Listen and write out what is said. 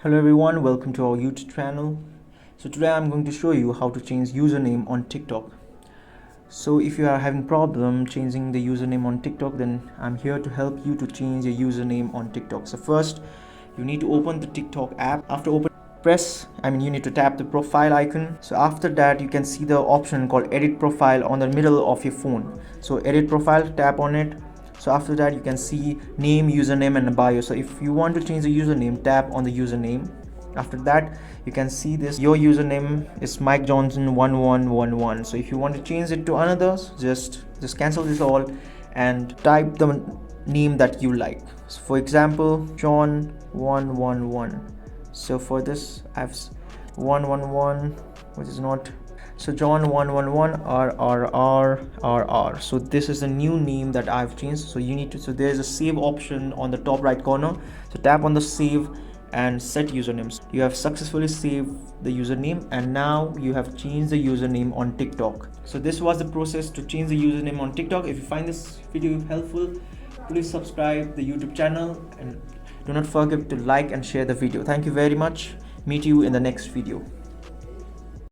Hello everyone, welcome to our YouTube channel. So today I'm going to show you how to change username on TikTok. So if you are having problem changing the username on TikTok, then I'm here to help you to change your username on TikTok. So first you need to open the TikTok app. After open, you need to tap the profile icon. So after that you can see the option called edit profile on the middle of your phone. So edit profile, tap on it. So after that you can see name, username and bio. So if you want to change the username, tap on the username. After that you can see this, your username is Mike Johnson 1111. So if you want to change it to another, just cancel this all and type the name that you like. So for example, John 111. So for this I have 111, which is not, so John 111 RRR. So this is the new name that I've changed. So you need to, so there's a save option on the top right corner. So tap on the save and set usernames. You have successfully saved the username and now you have changed the username on TikTok. So this was the process to change the username on TikTok. If you find this video helpful, please subscribe the YouTube channel and do not forget to like and share the video. Thank you very much. Meet you in the next video.